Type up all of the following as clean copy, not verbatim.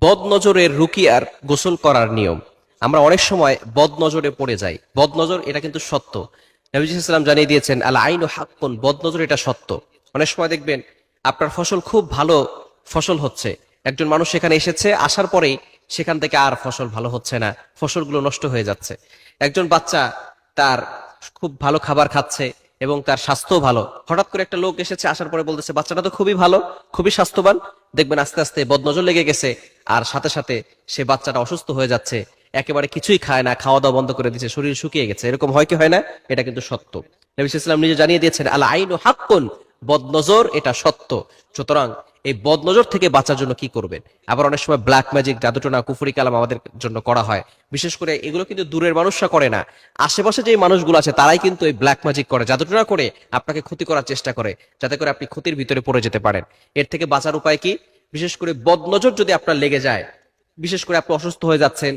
বদনজরের রুকিয়ার গোসল করার নিয়ম। আমরা অনেক সময় বদনজরে পড়ে যাই। বদনজর এটা কিন্তু সত্য। নবী সাল্লাল্লাহু আলাইহি ওয়াসাল্লাম জানিয়ে দিয়েছেন আল আইনু হাক্কুন, বদনজর এটা সত্য। অনেক সময় দেখবেন আপনার ফসল খুব ভালো ফসল হচ্ছে, একজন মানুষ সেখানে এসেছে, আসার পরেই সেখান থেকে আর ফসল ভালো হচ্ছে না, ফসলগুলো নষ্ট হয়ে যাচ্ছে। একজন বাচ্চা তার খুব ভালো খাবার খাচ্ছে এবং তার স্বাস্থ্য ভালো, হঠাৎ করে একটা লোক এসেছে, আসার পরে বলতেছে বাচ্চাটা তো খুবই ভালো, খুবই স্বাস্থ্যবান। দেখবেন আস্তে আস্তে বদনজর লেগে গেছে, আর সাথে সাথে সে বাচ্চাটা অসুস্থ হয়ে যাচ্ছে, একেবারে কিছুই খায় না, খাওয়া দাওয়া বন্ধ করে দিচ্ছে, শরীর শুকিয়ে গেছে। এরকম হয় কি হয় না? এটা কিন্তু সত্য। নবী সাল্লাল্লাহু আলাইহি ওয়াসাল্লাম নিজে জানিয়ে দিয়েছেন আল আইনু হাক্কুন, বদনজর এটা সত্য। সুতরাং এই বদনজর থেকে বাঁচার জন্য কি করবেন? আবার অনেক সময় ব্ল্যাক ম্যাজিক, জাদুটোনা, কুফরি কালাম আমাদের জন্য করা হয়। বিশেষ করে এগুলো কিন্তু দূরের মানুষরা করে না, আশেপাশে যে মানুষগুলো আছে তারাই কিন্তু এই ব্ল্যাক ম্যাজিক করে, জাদুটোনা করে আপনাকে ক্ষতি করার চেষ্টা করে, যাতে করে আপনি ক্ষতির ভিতরে পড়ে যেতে পারেন। এর থেকে বাঁচার উপায় কি? বিশেষ করে বদনজর যদি আপনার লেগে যায়, বিশেষ করে আপনি অসুস্থ হয়ে যাচ্ছেন,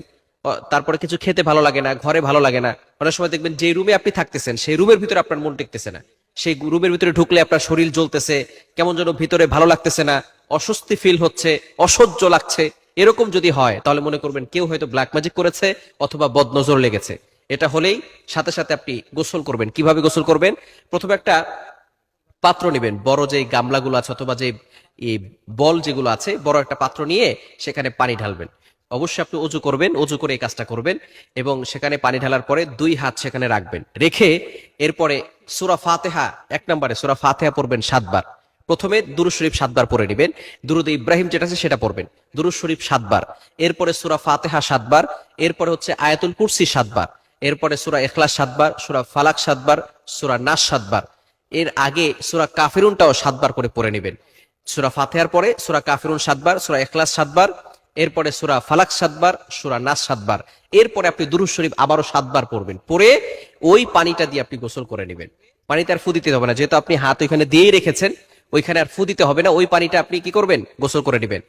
তারপরে কিছু খেতে ভালো লাগে না, ঘরে ভালো লাগে না, অনেক সময় দেখবেন যে রুমে আপনি থাকতেছেন সেই রুমের ভিতরে আপনার মন টিকতেছে না, সেই রুমের ভিতরে ঢুকলে আপনার শরীর জ্বলতেছে, কেমন যেন ভিতরে ভালো লাগতেছে না, অস্বস্তি ফিল হচ্ছে, অসহ্য লাগছে। এরকম যদি হয় তাহলে মনে করবেন কেউ হয়তো ব্ল্যাক ম্যাজিক করেছে অথবা বদনজর লেগেছে। এটা হলেই সাথে সাথে আপনি গোসল করবেন। কিভাবে গোসল করবেন? প্রথমে একটা পাত্র নেবেন, বড় যে গামলাগুলো আছে অথবা যে এই বল যেগুলো আছে, বড় একটা পাত্র নিয়ে সেখানে পানি ঢালবেন। অবশ্যই আপনি অজু করবেন, অজু করে এই কাজটা করবেন এবং সেখানে পানি ঢালার পরে 2 হাত সেখানে রাখবেন, রেখে এরপরে সূরা ফাতিহা, 1 নম্বরে সূরা ফাতিহা পড়বেন 7 বার। প্রথমে দুরূদ শরীফ 7 বার পড়ে নেবেন, দুরূদ ইব্রাহিম যেটা আছে সেটা পড়বেন, দুরূদ শরীফ 7 বার, এরপরে সূরা ফাতিহা 7 বার, এরপরে হচ্ছে আয়াতুল কুরসি 7 বার, এরপরে সূরা ইখলাস 7 বার, সূরা ফালাক 7 বার, সূরা নাস 7 বার। এর আগে সূরা কাফিরুনটাও 7 বার করে পড়ে নেবেন। সূরা ফাতিহার পরে সূরা কাফিরুন 7 বার, সূরা ইখলাস 7 বার, এরপরে সূরা ফালাক 7 বার, সূরা নাস 7 বার। এরপরে আপনি দুরূদ শরীফ আবারো 7 বার পড়বেন, পড়ে ওই পানিটা দিয়ে আপনি গোসল করে নেবেন। পানিতে আর ফু দিতে হবে না, যেহেতু আপনি হাত ওইখানে দিয়েই রেখেছেন, ওইখানে আর ফু দিতে হবে না, ওই পানিটা আপনি কি করবেন? গোসল করে নেবেন।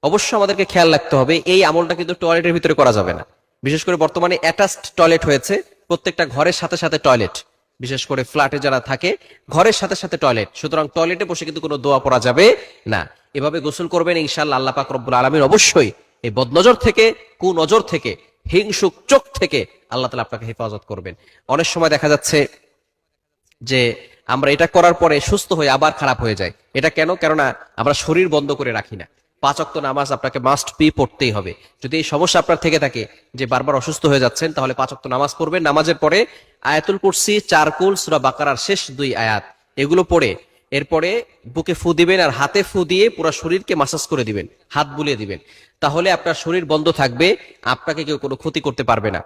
অবশ্য আমাদেরকে খেয়াল রাখতে হবে, এই আমলটা কিন্তু টয়লেটের ভিতরে করা যাবে না। বিশেষ করে বর্তমানে অ্যাটাচড টয়লেট হয়েছে, প্রত্যেকটা ঘরের সাথে সাথে টয়লেট, বিশেষ করে ফ্ল্যাটে যারা থাকে ঘরের সাথে সাথে টয়লেট, সুতরাং টয়লেটে বসে কিন্তু কোনো দোয়া পড়া যাবে না। এভাবে গোসল করবেন, ইনশাআল্লাহ আল্লাহ পাক রব্বুল আলামিন অবশ্যই এই বদনজর থেকে, কুনজর থেকে, হিংসুক চোখ থেকে আল্লাহ তাআলা আপনাকে হেফাজত করবেন। অনেক সময় দেখা যাচ্ছে যে আমরা এটা করার পরে সুস্থ হয়ে আবার খারাপ হয়ে যায়। এটা কেন? কেননা আমরা শরীর বন্ধ করে রাখি না। 5 ওয়াক্ত নামাজ আপনাকে মাস্ট বি পড়তেই হবে। যদি এই সমস্যা আপনার থেকে থাকে যে বারবার অসুস্থ হয়ে যাচ্ছেন, তাহলে 5 ওয়াক্ত নামাজ পড়বেন। নামাজের পরে আয়াতুল কুরসি, 4 কুল, সূরা বাকারার শেষ 2 আয়াত এগুলো পড়ে এরপরে বুকে ফু দিবেন আর হাতে ফু দিয়ে পুরো শরীরকে মাসাজ করে দিবেন, হাত বুলিয়ে দিবেন। তাহলে আপনার শরীর বন্ধ থাকবে, আপনাকে কেউ কোনো ক্ষতি করতে পারবে না।